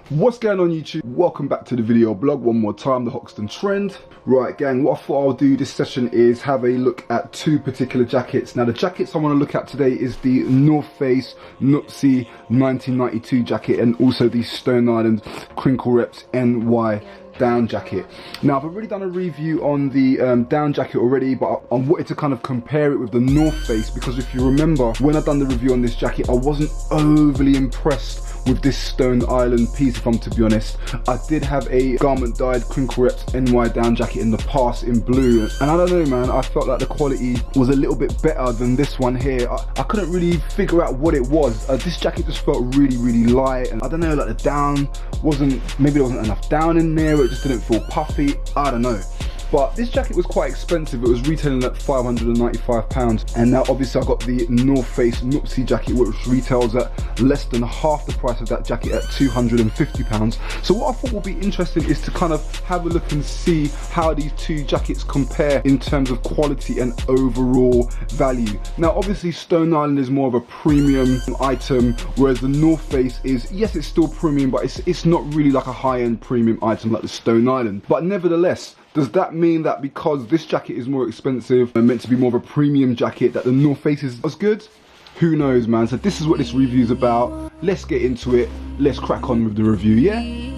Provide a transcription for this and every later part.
What's going on YouTube? Welcome back to the video blog one more time, TheHoxtonTrend. Right gang, what I thought I'll do this session is have a look at two particular jackets. Now the jackets I want to look at today is the North Face Nuptse 1992 jacket and also the Stone Island Crinkle Reps NY down jacket. Now I've already done a review on the down jacket already, but I wanted to kind of compare it with the North Face because if you remember when I done the review on this jacket I wasn't overly impressed with this Stone Island piece, if I'm to be honest. I did have a garment dyed Crinkle Reps NY down jacket in the past in blue, and I don't know man, I felt like the quality was a little bit better than this one here. I couldn't really figure out what it was. This jacket just felt really light, and I don't know, like the down wasn't, maybe there wasn't enough down in there, or it just didn't feel puffy, I don't know. But this jacket was quite expensive. It was retailing at £595, and now obviously I got the North Face Nuptse jacket which retails at less than half the price of that jacket at £250. So what I thought would be interesting is to kind of have a look and see how these two jackets compare in terms of quality and overall value. Now obviously Stone Island is more of a premium item, whereas the North Face is, yes, it's still premium, but it's not really like a high-end premium item like the Stone Island. But nevertheless, does that mean that because this jacket is more expensive and meant to be more of a premium jacket that the North Face is as good? Who knows man. So this is what this review is about. Let's get into it. Let's crack on with the review, yeah?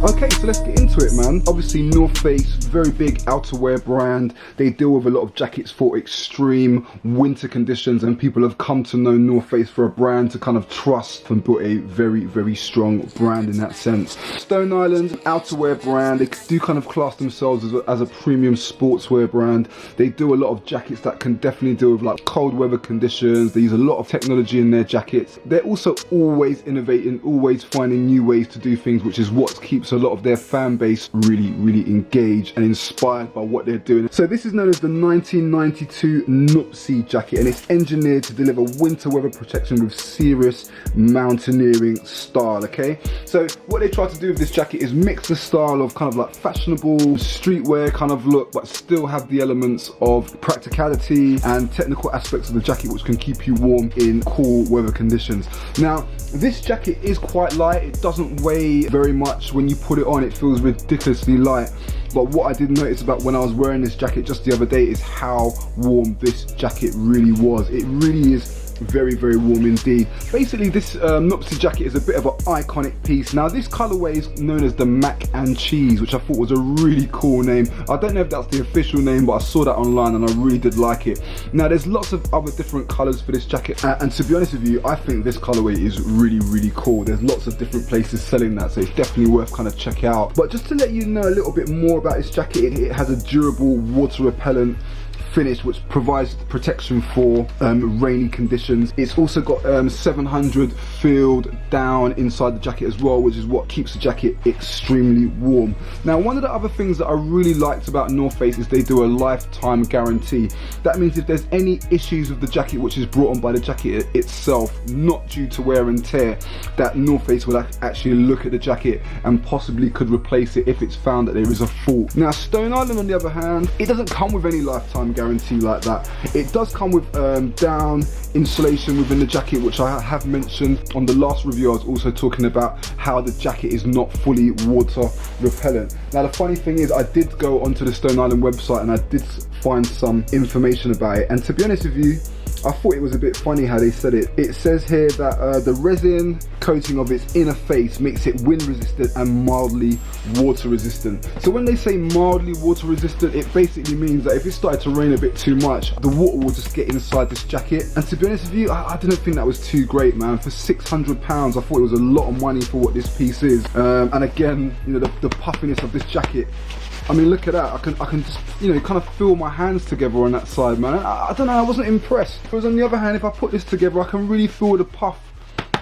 Okay, so let's get into it man. Obviously North Face, very big outerwear brand. They deal with a lot of jackets for extreme winter conditions, and people have come to know North Face for a brand to kind of trust and build a very strong brand in that sense. Stone Island, outerwear brand. They do kind of class themselves as a premium sportswear brand. They do a lot of jackets that can definitely deal with like cold weather conditions. They use a lot of technology in their jackets. They're also always innovating, always finding new ways to do things, which is what keeps a lot of their fan base really engaged and inspired by what they're doing. So this is known as the 1992 Nuptse jacket, and it's engineered to deliver winter weather protection with serious mountaineering style. Okay, so what they try to do with this jacket is mix the style of kind of like fashionable streetwear kind of look, but still have the elements of practicality and technical aspects of the jacket which can keep you warm in cool weather conditions. Now this jacket is quite light. It doesn't weigh very much. When you put it on it feels ridiculously light, but what I did notice about when I was wearing this jacket just the other day is how warm this jacket really was. It really is very warm indeed. Basically this Nuptse jacket is a bit of an iconic piece. Now this colorway is known as the Mac and Cheese, which I thought was a really cool name. I don't know if that's the official name, but I saw that online and I really did like it. Now there's lots of other different colors for this jacket, and to be honest with you, I think this colorway is really cool. There's lots of different places selling that, so it's definitely worth kind of check out. But just to let you know a little bit more about this jacket, it has a durable water repellent finish which provides protection for rainy conditions. It's also got 700 filled down inside the jacket as well, which is what keeps the jacket extremely warm. Now one of the other things that I really liked about North Face is they do a lifetime guarantee. That means if there's any issues with the jacket which is brought on by the jacket itself, not due to wear and tear, that North Face will actually look at the jacket and possibly could replace it if it's found that there is a fault. Now Stone Island on the other hand, it doesn't come with any lifetime guarantee like that. It does come with down insulation within the jacket, which I have mentioned on the last review. I was also talking about how the jacket is not fully water repellent. Now the funny thing is I did go onto the Stone Island website and I did find some information about it, and to be honest with you, I thought it was a bit funny how they said it. It says here that the resin coating of its inner face makes it wind resistant and mildly water resistant. So when they say mildly water resistant, it basically means that if it started to rain a bit too much, the water will just get inside this jacket. And to be honest with you, I didn't think that was too great, man. For £600, I thought it was a lot of money for what this piece is. And again, you know, the puffiness of this jacket. I mean, look at that. I can just, you know, kind of feel my hands together on that side, man. I don't know, I wasn't impressed. Whereas on the other hand, if I put this together, I can really feel the puff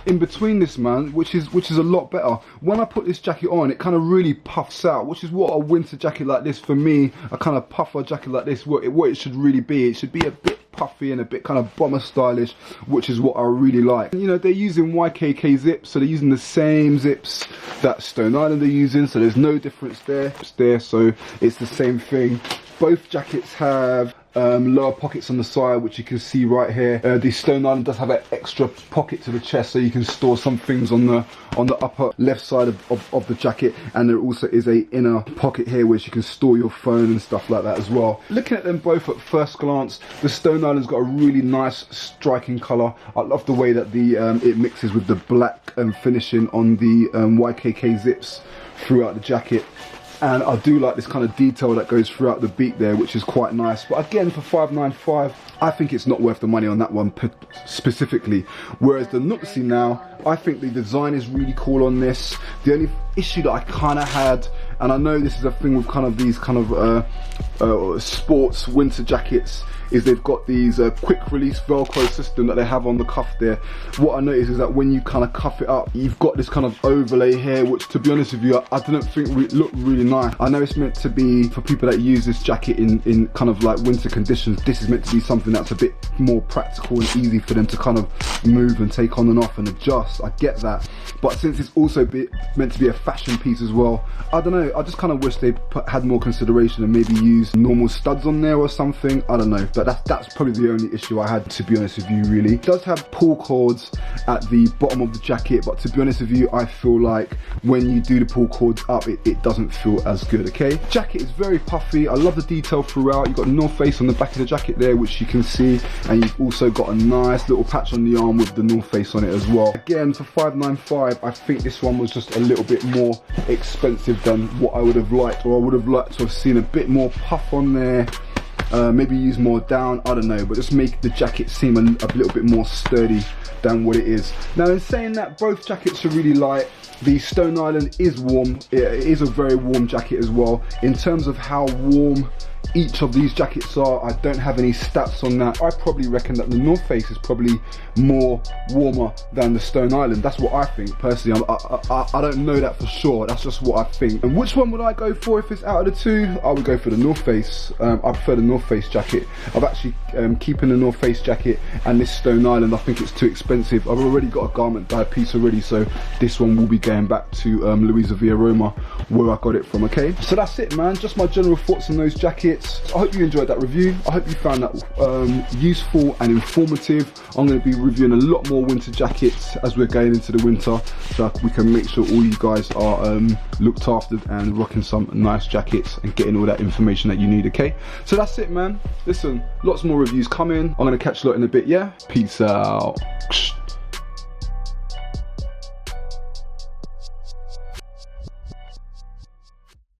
in between this, man, which is a lot better. When I put this jacket on, it kind of really puffs out, which is what a winter jacket like this, for me, a kind of puffer jacket like this, what it should really be. It should be a bit puffy and a bit kind of bomber stylish, which is what I really like. You know, they're using YKK zips, so they're using the same zips that Stone Island are using, so there's no difference there. It's there, so it's the same thing. Both jackets have lower pockets on the side, which you can see right here. The Stone Island does have an extra pocket to the chest, so you can store some things on the upper left side of the jacket, and there also is a inner pocket here which you can store your phone and stuff like that as well. Looking at them both at first glance, the Stone Island's got a really nice striking colour. I love the way that it mixes with the black finishing on the YKK zips throughout the jacket. And I do like this kind of detail that goes throughout the beat there, which is quite nice. But again, for £595, I think it's not worth the money on that one specifically. Whereas the Nuptse now, I think the design is really cool on this. The only issue that I kind of had, and I know this is a thing with kind of these kind of sports winter jackets, is they've got these quick release Velcro system that they have on the cuff there. What I noticed is that when you kind of cuff it up, you've got this kind of overlay here, which to be honest with you, I didn't think looked really nice. I know it's meant to be for people that use this jacket in kind of like winter conditions. This is meant to be something that's a bit more practical and easy for them to kind of move and take on and off and adjust. I get that. But since it's also meant to be a fashion piece as well, I don't know, I just kind of wish they had more consideration and maybe use normal studs on there or something. I don't know. But that's probably the only issue I had, to be honest with you, really. It does have pull cords at the bottom of the jacket, but to be honest with you, I feel like when you do the pull cords up, it doesn't feel as good, okay? Jacket is very puffy. I love the detail throughout. You've got North Face on the back of the jacket there, which you can see, and you've also got a nice little patch on the arm with the North Face on it as well. Again, for £595, I think this one was just a little bit more expensive than what I would have liked, or I would have liked to have seen a bit more puff on there. Maybe use more down, I don't know, but just make the jacket seem a little bit more sturdy than what it is. Now, in saying that, both jackets are really light. The Stone Island is warm. It is a very warm jacket as well. In terms of how warm each of these jackets are, I don't have any stats on that. I probably reckon that the North Face is probably more warmer than the Stone Island. That's what I think personally. I don't know that for sure. That's just what I think. And which one would I go for if it's out of the two? I would go for the North Face. I prefer the North Face jacket. I've actually keeping the North Face jacket and this Stone Island. I think it's too expensive. I've already got a garment dyed piece already, so this one will be going back to Louisa Via Roma, where I got it from. Okay, so that's it, man. Just my general thoughts on those jackets. I hope you enjoyed that review. I hope you found that useful and informative. I'm going to be reviewing a lot more winter jackets as we're going into the winter, so we can make sure all you guys are looked after and rocking some nice jackets and getting all that information that you need, okay? So that's it, man. Listen, lots more reviews coming. I'm going to catch you lot in a bit, yeah? Peace out.